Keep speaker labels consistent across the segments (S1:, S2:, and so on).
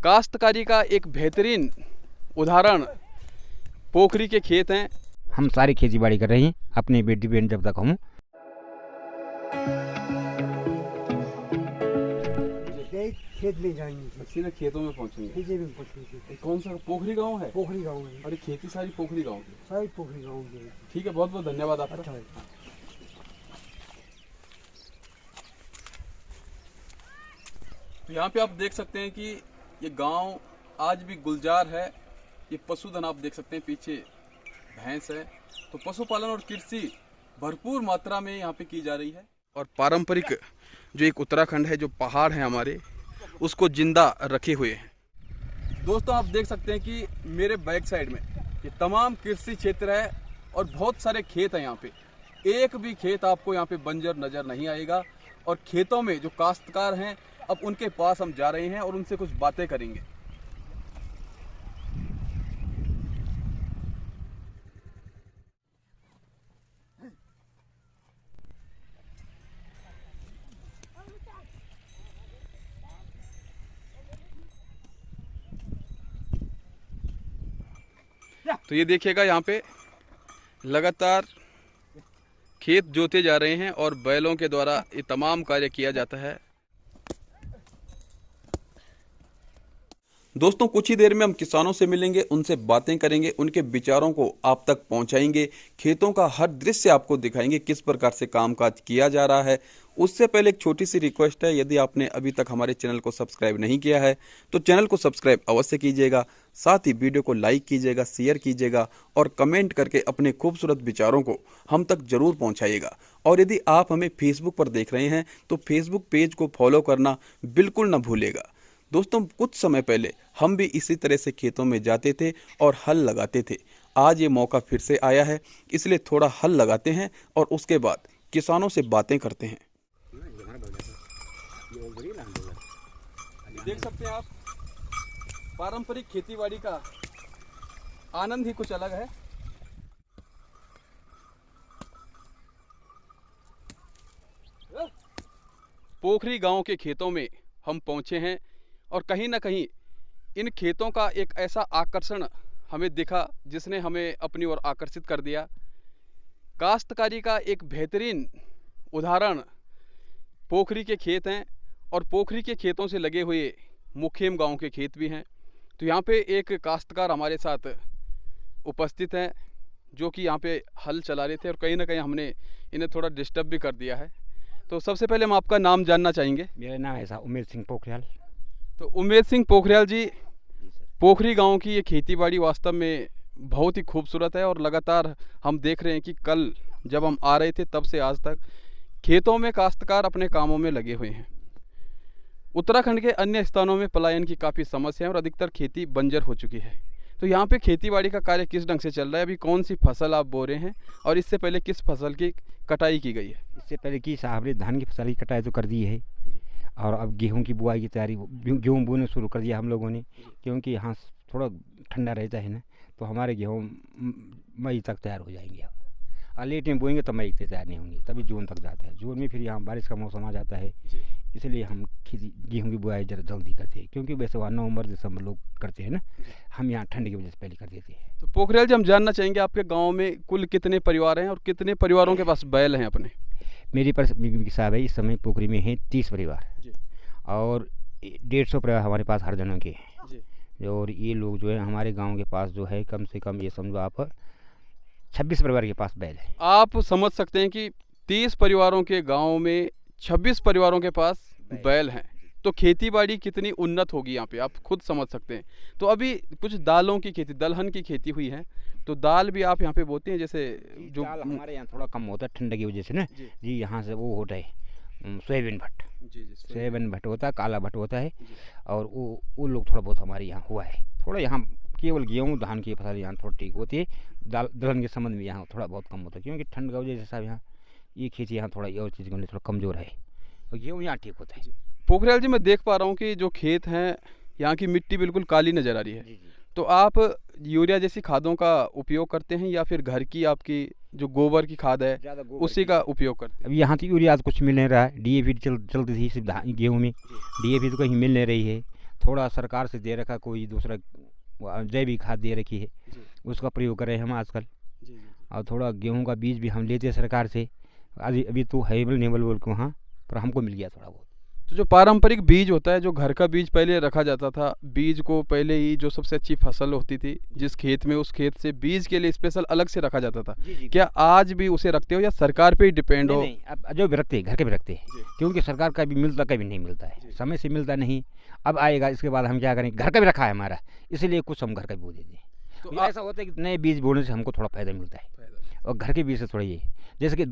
S1: काश्तकारी का एक बेहतरीन उदाहरण पोखरी के खेत हैं।
S2: हम सारी खेती बाड़ी कर रहे हैं अपने बेटी बहन जब तक हूँ।
S3: खेत में जाएंगे,
S1: सीधे खेतों में पहुंचेंगे।
S3: खेत में पहुंचेंगे।
S1: कौन सा पोखरी गांव है?
S3: पोखरी गाँव है।
S1: अरे खेती सारी पोखरी गांव की।
S3: सारी पोखरी गाँव की।
S1: ठीक है, बहुत बहुत धन्यवाद आपका।
S3: अच्छा है।
S1: तो यहाँ पे आप देख सकते हैं कि ये गांव आज भी गुलजार है। ये पशुधन आप देख सकते हैं, पीछे भैंस है। तो पशुपालन और कृषि भरपूर मात्रा में यहाँ पे की जा रही है। और पारंपरिक जो एक उत्तराखंड है, जो पहाड़ है हमारे, उसको जिंदा रखे हुए हैं। दोस्तों आप देख सकते हैं कि मेरे बैक साइड में ये तमाम कृषि क्षेत्र है और बहुत सारे खेत हैं। यहाँ पे एक भी खेत आपको यहाँ पे बंजर नजर नहीं आएगा। और खेतों में जो काश्तकार हैं, अब उनके पास हम जा रहे हैं और उनसे कुछ बातें करेंगे। तो ये देखिएगा, यहाँ पे लगातार खेत जोते जा रहे हैं और बैलों के द्वारा ये तमाम कार्य किया जाता है। दोस्तों कुछ ही देर में हम किसानों से मिलेंगे, उनसे बातें करेंगे, उनके विचारों को आप तक पहुंचाएंगे, खेतों का हर दृश्य आपको दिखाएंगे, किस प्रकार से कामकाज किया जा रहा है। उससे पहले एक छोटी सी रिक्वेस्ट है, यदि आपने अभी तक हमारे चैनल को सब्सक्राइब नहीं किया है तो चैनल को सब्सक्राइब अवश्य कीजिएगा। साथ ही वीडियो को लाइक कीजिएगा, शेयर कीजिएगा और कमेंट करके अपने खूबसूरत विचारों को हम तक जरूर पहुँचाइएगा। और यदि आप हमें फेसबुक पर देख रहे हैं तो फेसबुक पेज को फॉलो करना बिल्कुल न भूलेगा। दोस्तों कुछ समय पहले हम भी इसी तरह से खेतों में जाते थे और हल लगाते थे। आज ये मौका फिर से आया है, इसलिए थोड़ा हल लगाते हैं और उसके बाद किसानों से बातें करते हैं। देख सकते हैं आप, पारंपरिक खेतीबाड़ी का आनंद ही कुछ अलग है। पोखरी गांव के खेतों में हम पहुंचे हैं और कहीं ना कहीं इन खेतों का एक ऐसा आकर्षण हमें दिखा जिसने हमें अपनी ओर आकर्षित कर दिया। काश्तकारी का एक बेहतरीन उदाहरण पोखरी के खेत हैं और पोखरी के खेतों से लगे हुए मुखेम गांव के खेत भी हैं। तो यहाँ पे एक काश्तकार हमारे साथ उपस्थित हैं जो कि यहाँ पे हल चला रहे थे और कहीं ना कहीं हमने इन्हें थोड़ा डिस्टर्ब भी कर दिया है। तो सबसे पहले हम आपका नाम जानना चाहेंगे।
S2: मेरा नाम है उमेश सिंह पोखरियाल।
S1: तो उमेश सिंह पोखरियाल जी, पोखरी गांव की ये खेतीबाड़ी वास्तव में बहुत ही खूबसूरत है और लगातार हम देख रहे हैं कि कल जब हम आ रहे थे तब से आज तक खेतों में काश्तकार अपने कामों में लगे हुए हैं। उत्तराखंड के अन्य स्थानों में पलायन की काफ़ी समस्या है और अधिकतर खेती बंजर हो चुकी है। तो यहाँ पे खेतीबाड़ी का कार्य किस ढंग से चल रहा है? अभी कौन सी फसल आप बो रहे हैं और इससे पहले किस फसल की कटाई की गई है?
S2: इससे पहले की साहब ने धान की फसल की कटाई तो कर दी है और अब गेहूं की बुआई की तैयारी, गेहूं बोने शुरू कर दिया हम लोगों ने, क्योंकि यहाँ थोड़ा ठंडा रहता है ना, तो हमारे गेहूं मई तक तैयार हो जाएंगे। और लेट में बोएंगे तो मई तक तैयार नहीं होंगे, तभी जून तक जाता है। जून में फिर यहाँ बारिश का मौसम आ जाता है, इसलिए हम गेहूं की बुआई जरा जल्दी करते हैं, क्योंकि वैसे वहाँ नवंबर दिसंबर लोग करते हैं ना, हम यहाँ ठंड की वजह से पहले कर देते हैं।
S1: तो पोखरियाल जी, हम जानना चाहेंगे आपके गाँव में कुल कितने परिवार हैं और कितने परिवारों के पास बैल हैं अपने?
S2: मेरी पर साहब है, इस समय पोखरी में है 30 परिवार और 150 परिवार हमारे पास हर जनों के हैं। और ये लोग जो है हमारे गांव के पास जो है कम से कम ये समझो आप 26 परिवार के पास बैल है।
S1: आप समझ सकते हैं कि 30 परिवारों के गांव में 26 परिवारों के पास बैल हैं। तो खेतीबाड़ी कितनी उन्नत होगी यहाँ पे, आप खुद समझ सकते हैं। तो अभी कुछ दालों की खेती, दलहन की खेती हुई है, तो दाल भी आप यहाँ पे बोते हैं? जैसे जो
S2: दाल हमारे यहाँ थोड़ा कम होता है ठंड की वजह से ना जी, यहाँ से वो होता है सोयाबीन भट्ट। सोयाबीन भट्ट होता है, काला भट्ट होता है, और वो लोग थोड़ा बहुत हमारे यहाँ हुआ है। थोड़ा यहाँ केवल गेहूँ धान की फसल यहाँ थोड़ा ठीक होती है, दलहन के संबंध में यहाँ थोड़ा बहुत कम होता है, क्योंकि ठंड का वजह से साहब यहाँ ये खेती यहाँ थोड़ा और चीज़ के लिए थोड़ा कमज़ोर है, और गेहूँ यहाँ ठीक होता है।
S1: पोखरियाल जी, मैं देख पा रहा हूँ कि जो खेत हैं यहाँ की मिट्टी बिल्कुल काली नज़र आ रही है। तो आप यूरिया जैसी खादों का उपयोग करते हैं या फिर घर की आपकी जो गोबर की खाद है उसी का उपयोग करते हैं?
S2: अब यहाँ तो यूरिया कुछ मिल नहीं रहा है, डीएपी चलती थी सिर्फ गेहूँ में, डीएपी तो कहीं मिल नहीं रही है, थोड़ा सरकार से दे रखा, कोई दूसरा जैविक खाद दे रखी है, उसका प्रयोग कर रहे हैं हम आजकल। और थोड़ा गेहूं का बीज भी हम लेते हैं सरकार से, अभी अभी तो हेबल नेबल बोल के वहाँ पर हमको मिल गया थोड़ा बहुत।
S1: तो जो पारंपरिक बीज होता है, जो घर का बीज पहले रखा जाता था, बीज को पहले ही जो सबसे अच्छी फसल होती थी जिस खेत में, उस खेत से बीज के लिए स्पेशल अलग से रखा जाता था। क्या आज भी उसे रखते हो या सरकार पे ही डिपेंड हो?
S2: नहीं, अब जो भी रखते हैं घर के भी रखते हैं, क्योंकि सरकार का भी मिलता कभी नहीं मिलता है, समय से मिलता नहीं। अब आएगा इसके बाद हम क्या करेंगे, घर का भी रखा है हमारा, इसलिए कुछ हम घर का भी बो देते हैं। तो ऐसा होता है कि नए बीज बोने से हमको थोड़ा फायदा मिलता है, और घर के बीज से थोड़ा ये, जैसे कि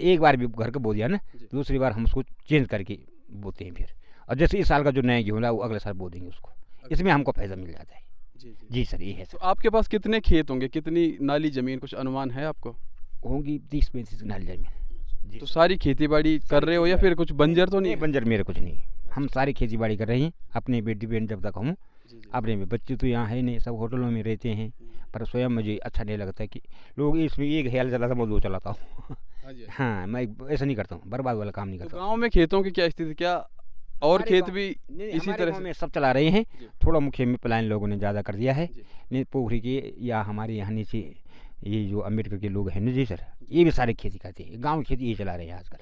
S2: एक बार भी घर का बो दिया ना, दूसरी बार हम उसको चेंज करके बोते हैं फिर। और जैसे इस साल का जो नया गेहूँ है वो अगले साल बो देंगे उसको, इसमें हमको फायदा मिल जाता है। जी सर, ये है
S1: तो
S2: सर।
S1: आपके पास कितने खेत होंगे, कितनी नाली जमीन, कुछ अनुमान है आपको?
S2: होंगी 30-35 नाली जमीन।
S1: तो सारी खेती बाड़ी कर रहे हो या फिर कुछ बंजर तो नहीं है?
S2: बंजर मेरे कुछ नहीं, हम सारी खेती बाड़ी कर रहे हैं अपने बेटी बहन जब तक हूँ। अपने में बच्चे तो यहाँ है नहीं, सब होटलों में रहते हैं, पर स्वयं मुझे अच्छा नहीं लगता कि लोग इसमें एक ख्याल चलाता मैं दो चलाता हूँ। हाँ, मैं ऐसा नहीं करता हूँ, बर्बाद वाला काम नहीं
S1: तो
S2: करता।
S1: गांव में खेतों की क्या स्थिति, क्या और खेत भी इसी तरह
S2: से
S1: से?
S2: में सब चला रहे हैं, थोड़ा मुख्य में पलायन लोगों ने ज़्यादा कर दिया है। नहीं, पोखरी के या हमारे यहाँ नीचे ये जो अम्बेडकर के लोग हैं ना जी सर, ये भी सारे खेती करते हैं, गाँव की खेती ये चला रहे हैं आजकल।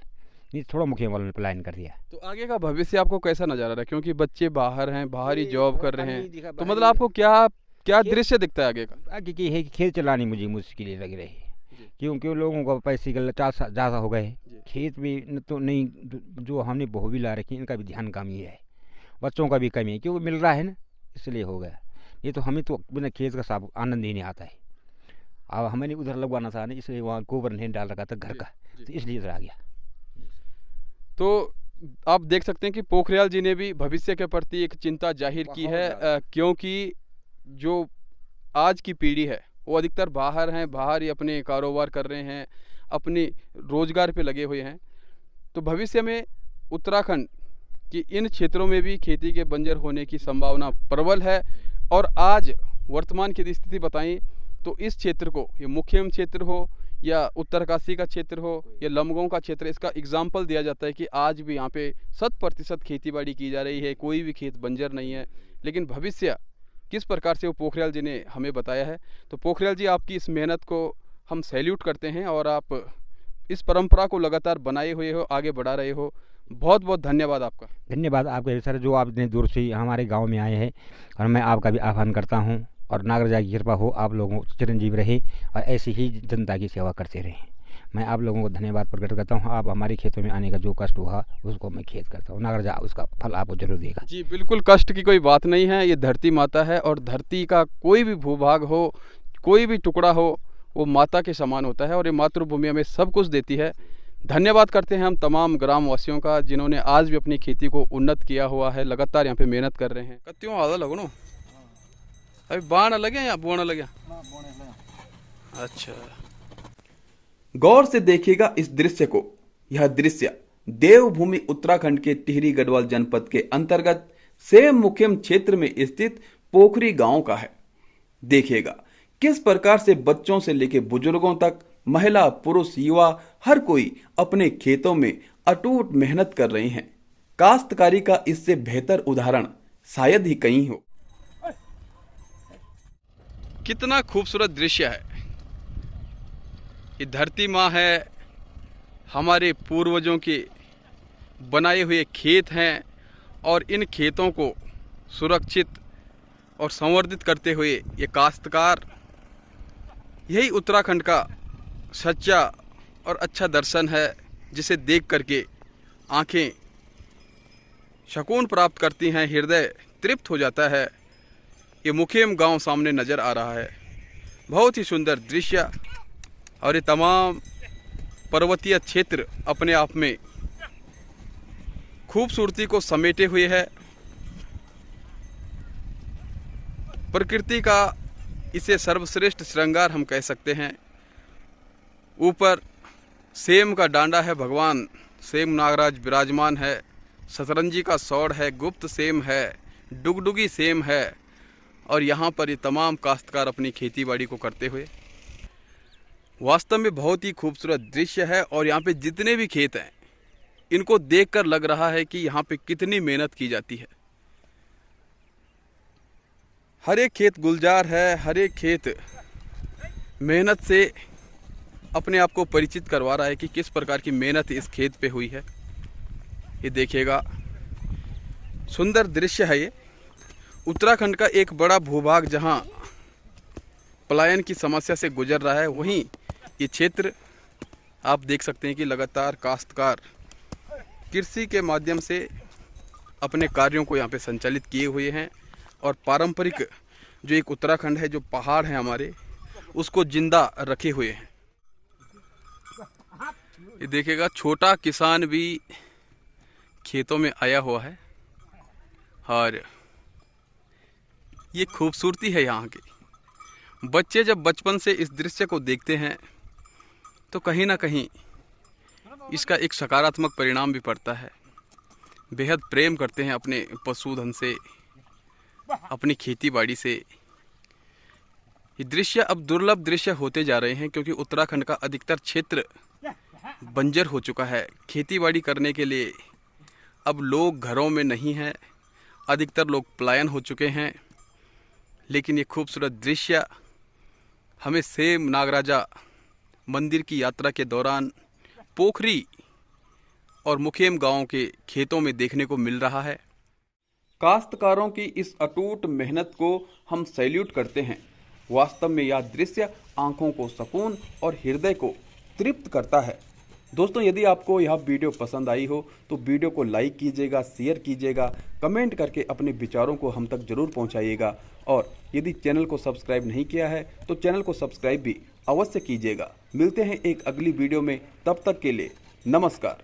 S2: नहीं, थोड़ा मुख्य वालों ने पलायन कर दिया।
S1: तो आगे का भविष्य आपको कैसा नजर आ रहा है, क्योंकि बच्चे बाहर हैं, बाहर ही जॉब कर रहे हैं, तो मतलब आपको क्या क्या दृश्य दिखता है आगे का?
S2: आगे की है कि खेत चलानी मुझे मुश्किल लग रही है, क्योंकि लोगों को पैसे का लाचार ज़्यादा हो गए, खेत भी तो नहीं, जो हमने बहू भी ला रखी इनका भी ध्यान कमी है, बच्चों का भी कमी है, क्योंकि मिल रहा है ना, इसलिए हो गया। ये तो हमें तो बिना खेत का साफ आनंद ही नहीं आता है। अब हमें उधर लगवाना था ना, इसलिए वहाँ गोबर नहीं डाल रखा था घर का, तो इसलिए इधर आ गया।
S1: तो आप देख सकते हैं कि पोखरियाल जी ने भी भविष्य के प्रति एक चिंता जाहिर की है, क्योंकि जो आज की पीढ़ी है वो अधिकतर बाहर हैं, बाहर ही अपने कारोबार कर रहे हैं, अपने रोजगार पे लगे हुए हैं। तो भविष्य में उत्तराखंड की इन क्षेत्रों में भी खेती के बंजर होने की संभावना प्रबल है। और आज वर्तमान की स्थिति बताएं तो इस क्षेत्र को, ये मुखेम क्षेत्र हो या उत्तरकाशी का क्षेत्र हो या लमगांव का क्षेत्र, इसका एग्जाम्पल दिया जाता है कि आज भी यहाँ पे 100% खेतीबाड़ी की जा रही है, कोई भी खेत बंजर नहीं है। लेकिन भविष्य किस प्रकार से वो पोखरियाल जी ने हमें बताया है। तो पोखरियाल जी, आपकी इस मेहनत को हम सैल्यूट करते हैं और आप इस परंपरा को लगातार बनाए हुए हो, आगे बढ़ा रहे हो। बहुत बहुत धन्यवाद आपका।
S2: धन्यवाद आपका सर, जो आप इतने दूर से हमारे गांव में आए हैं, और मैं आपका भी आह्वान करता हूं, और नागराजा की कृपा हो, आप लोगों चिरंजीव रहे और ऐसी ही जनता की सेवा करते रहें। मैं आप लोगों को धन्यवाद प्रकट करता हूं। आप हमारे खेतों में आने का जो कष्ट हुआ उसको मैं खेत करता हूं, नागराजा उसका फल आपको जरूर देगा।
S1: जी बिल्कुल, कष्ट की कोई बात नहीं है, ये धरती माता है और धरती का कोई भी भूभाग हो, कोई भी टुकड़ा हो, वो माता के समान होता है और ये मातृभूमि हमें सब कुछ देती है। धन्यवाद करते हैं हम तमाम ग्रामवासियों का, जिन्होंने आज भी अपनी खेती को उन्नत किया हुआ है, लगातार यहाँ पे मेहनत कर रहे हैं। कत्तियों आधा लगनो अभी बाण लगे या बोण लगे? अच्छा, गौर से देखिएगा इस दृश्य को। यह दृश्य देवभूमि उत्तराखंड के टिहरी गढ़वाल जनपद के अंतर्गत सेम मुखेम क्षेत्र में स्थित पोखरी गांव का है। देखिएगा किस प्रकार से बच्चों से लेकर बुजुर्गों तक, महिला पुरुष युवा, हर कोई अपने खेतों में अटूट मेहनत कर रहे हैं। काश्तकारी का इससे बेहतर उदाहरण शायद ही कहीं हो। कितना खूबसूरत दृश्य है। ये धरती माँ है, हमारे पूर्वजों के बनाए हुए खेत हैं, और इन खेतों को सुरक्षित और संवर्धित करते हुए ये काश्तकार, यही उत्तराखंड का सच्चा और अच्छा दर्शन है, जिसे देख करके आंखें सुकून प्राप्त करती हैं, हृदय तृप्त हो जाता है। ये मुखेम गांव सामने नज़र आ रहा है, बहुत ही सुंदर दृश्य, और ये तमाम पर्वतीय क्षेत्र अपने आप में खूबसूरती को समेटे हुए है। प्रकृति का इसे सर्वश्रेष्ठ श्रृंगार हम कह सकते हैं। ऊपर सेम का डांडा है, भगवान सेम नागराज विराजमान है, शतरंजी का सौड़ है, गुप्त सेम है, डुगडुगी सेम है, और यहाँ पर ये तमाम काश्तकार अपनी खेती बाड़ी को करते हुए, वास्तव में बहुत ही खूबसूरत दृश्य है। और यहाँ पे जितने भी खेत हैं, इनको देखकर लग रहा है कि यहाँ पे कितनी मेहनत की जाती है। हर एक खेत गुलजार है, हर एक खेत मेहनत से अपने आप को परिचित करवा रहा है कि किस प्रकार की मेहनत इस खेत पे हुई है। ये देखिएगा, सुंदर दृश्य है ये। उत्तराखंड का एक बड़ा भूभाग जहां पलायन की समस्या से गुजर रहा है, वहीं ये क्षेत्र आप देख सकते हैं कि लगातार काश्तकार कृषि के माध्यम से अपने कार्यों को यहाँ पे संचालित किए हुए हैं और पारंपरिक जो एक उत्तराखंड है, जो पहाड़ हैं हमारे, उसको जिंदा रखे हुए हैं। ये देखिएगा, छोटा किसान भी खेतों में आया हुआ है और ये खूबसूरती है यहाँ की। बच्चे जब बचपन से इस दृश्य को देखते हैं तो कहीं ना कहीं इसका एक सकारात्मक परिणाम भी पड़ता है। बेहद प्रेम करते हैं अपने पशुधन से, अपनी खेती बाड़ी से। ये दृश्य अब दुर्लभ दृश्य होते जा रहे हैं क्योंकि उत्तराखंड का अधिकतर क्षेत्र बंजर हो चुका है। खेती बाड़ी करने के लिए अब लोग घरों में नहीं हैं, अधिकतर लोग पलायन हो चुके हैं। लेकिन ये खूबसूरत दृश्य हमें सेम नागराजा मंदिर की यात्रा के दौरान पोखरी और मुखेम गांव के खेतों में देखने को मिल रहा है। काश्तकारों की इस अटूट मेहनत को हम सैल्यूट करते हैं। वास्तव में यह दृश्य आंखों को सुकून और हृदय को तृप्त करता है। दोस्तों, यदि आपको यह वीडियो पसंद आई हो तो वीडियो को लाइक कीजिएगा, शेयर कीजिएगा, कमेंट करके अपने विचारों को हम तक जरूर पहुंचाइएगा। और यदि चैनल को सब्सक्राइब नहीं किया है तो चैनल को सब्सक्राइब भी अवश्य कीजिएगा। मिलते हैं एक अगली वीडियो में, तब तक के लिए नमस्कार।